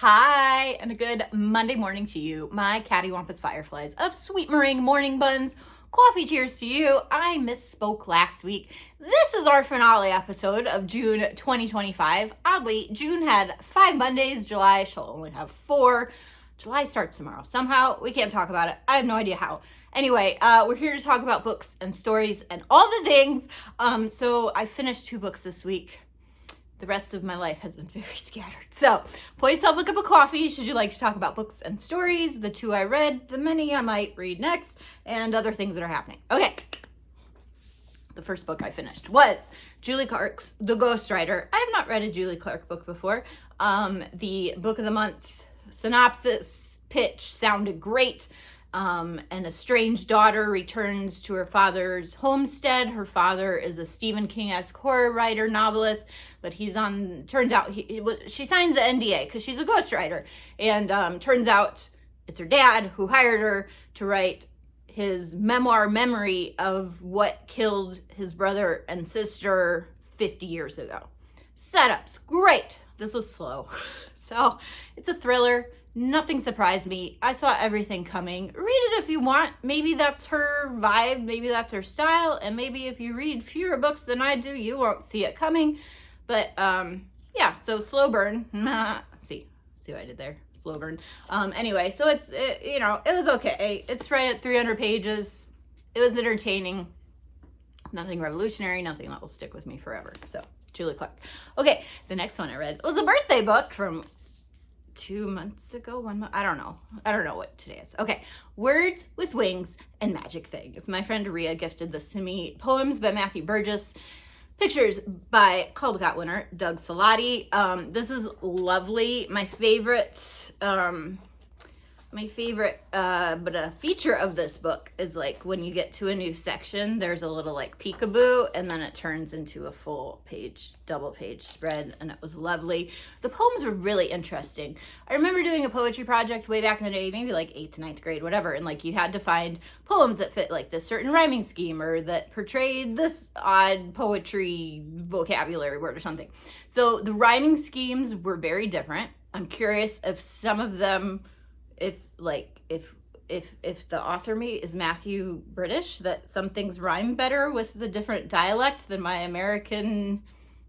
Hi, and a good Monday morning to you, my cattywampus fireflies of sweet meringue morning buns. Coffee cheers to you. I misspoke last week. This is our finale episode of June 2025. Oddly, June had 5 Mondays. July shall only have 4. July starts tomorrow. Somehow, we can't talk about it. I have no idea how. Anyway, we're here to talk about books and stories and all the things. So I finished 2 books this week. The rest of my life has been very scattered. So pour yourself a cup of coffee should you like to talk about books and stories, the 2 I read, the many I might read next, and other things that are happening. Okay. The first book I finished was Julie Clark's The Ghostwriter. I have not read a Julie Clark book before. The book of the month synopsis pitch sounded great. An estranged daughter returns to her father's homestead. Her father is a Stephen King-esque horror writer, novelist, but turns out she signs the NDA because she's a ghostwriter. And turns out it's her dad who hired her to write his memoir memory of what killed his brother and sister 50 years ago. Setups, great. This was slow. So it's a thriller. Nothing surprised me. I saw everything coming. Read it if you want. Maybe that's her vibe. Maybe that's her style. And maybe if you read fewer books than I do, you won't see it coming. But yeah, so slow burn. See what I did there? Slow burn. Anyway, so it was okay. It's right at 300 pages. It was entertaining. Nothing revolutionary. Nothing that will stick with me forever. So Julie Clark. Okay, the next one I read was a birthday book from 2 months ago, 1 month, I don't know what today is. Okay, Words with Wings and Magic Things. My friend Rhea gifted this to me. Poems by Matthew Burgess, pictures by Caldecott winner Doug Salati. This is lovely. My favorite, but a feature of this book is like when you get to a new section, there's a little like peekaboo, and then it turns into a full page, double page spread, and it was lovely. The poems were really interesting. I remember doing a poetry project way back in the day, maybe like 8th, 9th grade, whatever, and like you had to find poems that fit like this certain rhyming scheme or that portrayed this odd poetry vocabulary word or something. So the rhyming schemes were very different. I'm curious if some of them, if the author is Matthew British, that some things rhyme better with the different dialect than my American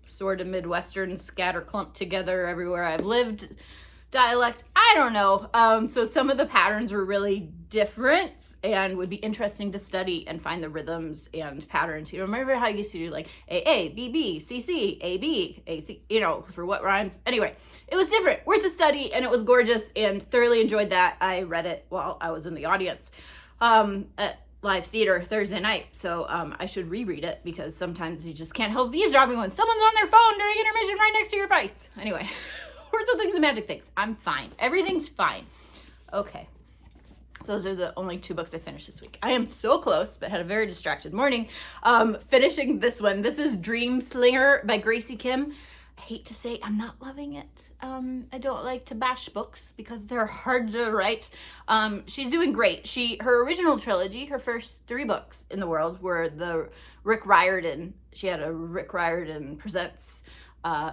sort of Midwestern scatter clumped together everywhere I've lived dialect. I don't know. So some of the patterns were really different and would be interesting to study and find the rhythms and patterns. You remember how you used to do like AA, BB, CC, AB, AC, for what rhymes? Anyway, it was different, worth a study, and it was gorgeous and thoroughly enjoyed that. I read it while I was in the audience at live theater Thursday night. So I should reread it because sometimes you just can't help eavesdropping when someone's on their phone during intermission right next to your face. Anyway. Words of Things and Magic Things. I'm fine. Everything's fine. Okay. Those are the only 2 books I finished this week. I am so close, but had a very distracted morning. Finishing this one. This is Dreamslinger by Graci Kim. I hate to say I'm not loving it. I don't like to bash books because they're hard to write. She's doing great. Her original trilogy, her first 3 books in the world were the Rick Riordan. She had a Rick Riordan Presents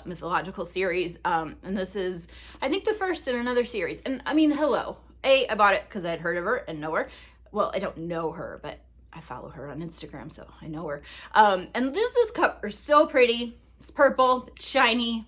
mythological series, and this is, I think, the first in another series. And I mean, hello. I bought it because I'd heard of her and know her. Well, I don't know her, but I follow her on Instagram, so I know her. And this cover is so pretty. It's purple, it's shiny.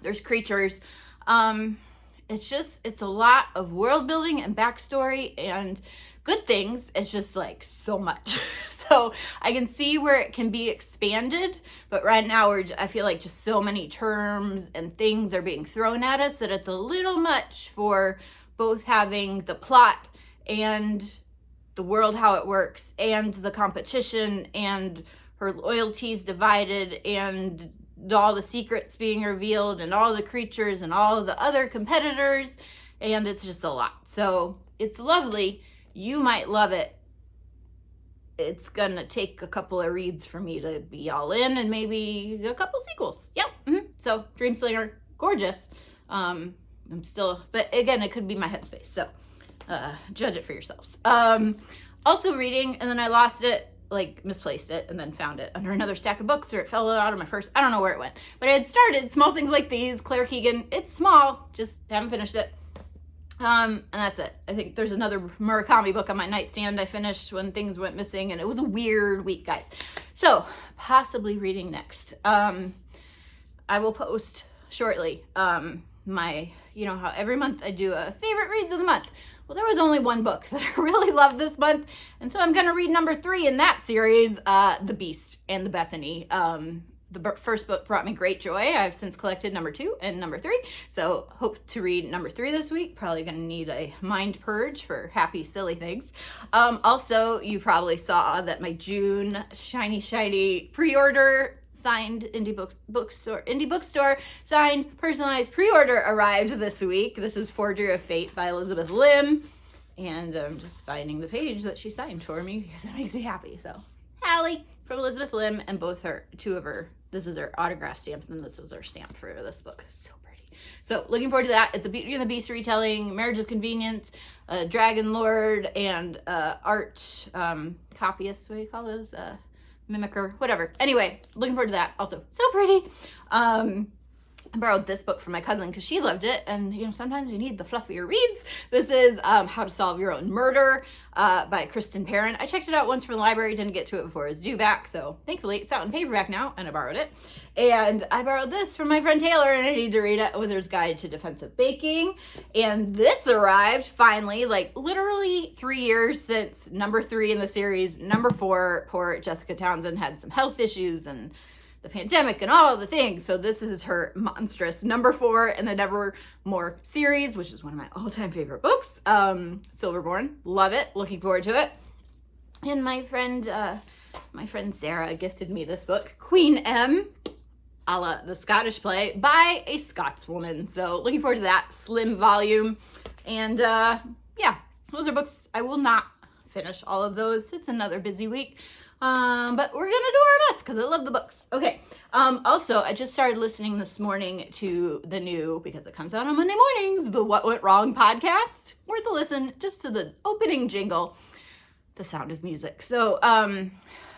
There's creatures. It's a lot of world building and backstory and good things. It's just like so much. So I can see where it can be expanded, but right now I feel like just so many terms and things are being thrown at us that it's a little much for both having the plot and the world, how it works, and the competition and her loyalties divided and all the secrets being revealed and all the creatures and all the other competitors, and it's just a lot. So it's lovely. You might love it. It's gonna take a couple of reads for me to be all in, and maybe a couple sequels. Yep. So Dreamslinger, gorgeous. I'm still, but again, it could be my headspace. So judge it for yourselves. Also reading, and then I lost it like misplaced it and then found it under another stack of books, or it fell out of my purse. I don't know where it went, but I had started Small Things Like These, Claire Keegan. It's small, just haven't finished it. And that's it. I think there's another Murakami book on my nightstand I finished when things went missing, and it was a weird week, guys. So possibly reading next. I will post shortly my, you know how every month I do a favorite reads of the month. Well, there was only one book that I really loved this month, and so I'm going to read number 3 in that series, The Beast and the Bethany. The first book brought me great joy. I've since collected number 2 and number 3, so hope to read number 3 this week. Probably going to need a mind purge for happy, silly things. Also, you probably saw that my June shiny pre-order signed indie bookstore signed personalized pre-order arrived this week. This is Forgery of Fate by Elizabeth Lim, and I'm just finding the page that she signed for me because it makes me happy. So Hallie from Elizabeth Lim, and this is her autograph stamp, and this is her stamp for this book. It's so pretty. So looking forward to that. It's a Beauty and the Beast retelling, Marriage of Convenience, Dragon Lord, and art copyist, what do you call those? Mimicker, whatever. Anyway, looking forward to that. Also, so pretty. I borrowed this book from my cousin because she loved it, and you know, sometimes you need the fluffier reads. This is How to Solve Your Own Murder by Kristen, Perrin. I checked it out once from the library, didn't get to it before it was due back, so thankfully it's out in paperback now, and I borrowed it. And I borrowed this from my friend Taylor, and I need to read it, A Wizard's Guide to Defensive Baking. And this arrived finally, like literally 3 years since number 3 in the series. Number 4, poor Jessica Townsend had some health issues and the pandemic and all the things. So this is her monstrous number 4 in the Nevermore series, which is one of my all-time favorite books. SILVERBORN, love it, looking forward to it. And my friend Sarah gifted me this book, Queen M, a la the Scottish play by a Scotswoman. So looking forward to that slim volume. And yeah, those are books. I will not finish all of those. It's another busy week. But we're gonna do our best because I love the books. Okay. Also, I just started listening this morning to the new, because it comes out on Monday mornings, the What Went Wrong podcast. Worth a listen, just to the opening jingle, The Sound of Music. So,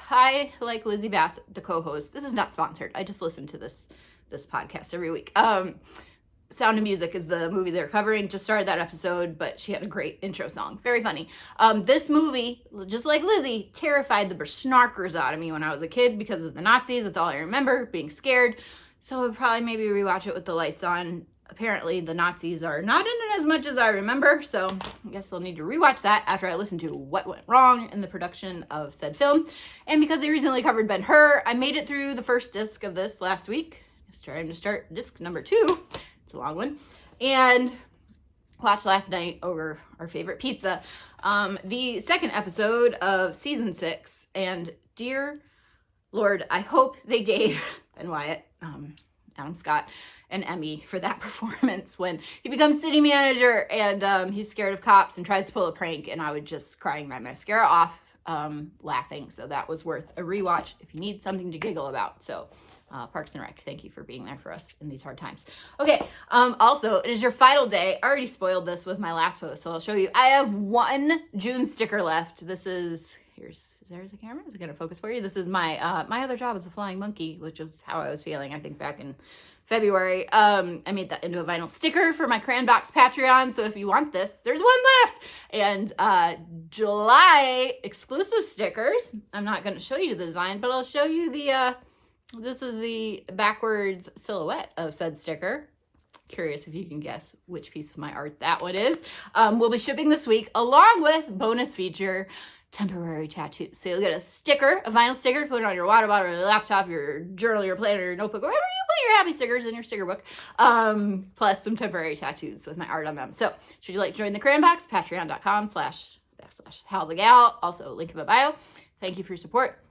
I like Lizzie Bass, the co-host. This is not sponsored. I just listen to this podcast every week. Sound of Music is the movie they're covering. Just started that episode, but she had a great intro song. Very funny. This movie, just like Lizzie, terrified the snarkers out of me when I was a kid because of the Nazis. That's all I remember, being scared. So I would probably maybe rewatch it with the lights on. Apparently, the Nazis are not in it as much as I remember, so I guess I'll need to rewatch that after I listen to what went wrong in the production of said film. And because they recently covered Ben-HUR, I made it through the first disc of this last week. Just trying to start disc number 2. It's a long one. And watched last night over our favorite pizza, the second episode of season 6. And dear Lord, I hope they gave Ben Wyatt, Adam Scott, an Emmy for that performance when he becomes city manager and he's scared of cops and tries to pull a prank, and I would just crying my mascara off laughing. So that was worth a rewatch if you need something to giggle about. So Parks and Rec, thank you for being there for us in these hard times. Okay, also, it is your final day. I already spoiled this with my last post, so I'll show you. I have one June sticker left. This is, there's a camera. Is it going to focus for you? This is my other job as a flying monkey, which is how I was feeling, I think, back in February. I made that into a vinyl sticker for my Cranbox Patreon, so if you want this, there's one left. And July exclusive stickers. I'm not going to show you the design, but I'll show you the, this is the backwards silhouette of said sticker. Curious if you can guess which piece of my art that one is. We'll be shipping this week, along with bonus feature, temporary tattoos. So you'll get a sticker, a vinyl sticker, to put it on your water bottle, or your laptop, your journal, your planner, your notebook, wherever you put your happy stickers in your sticker book, plus some temporary tattoos with my art on them. So should you like to join the Cranbox, patreon.com/HalTheGal, also link in my bio. Thank you for your support.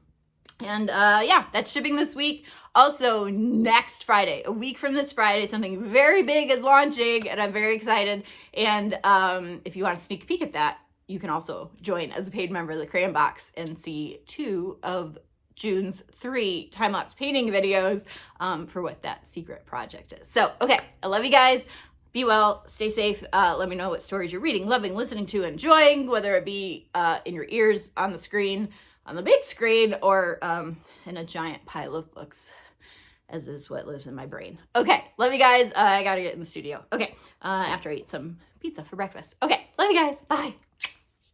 And yeah, that's shipping this week. Also, next Friday, a week from this Friday, something very big is launching, and I'm very excited. And if you want to sneak a peek at that, you can also join as a paid member of the Cranbox and see 2 of June's 3 time-lapse painting videos for what that secret project is. So, okay, I love you guys. Be well, stay safe. Let me know what stories you're reading, loving, listening to, enjoying, whether it be in your ears, on the screen, on the big screen or in a giant pile of books, as is what lives in my brain. Okay, love you guys. I gotta get in the studio. Okay, after I eat some pizza for breakfast. Okay, love you guys. Bye.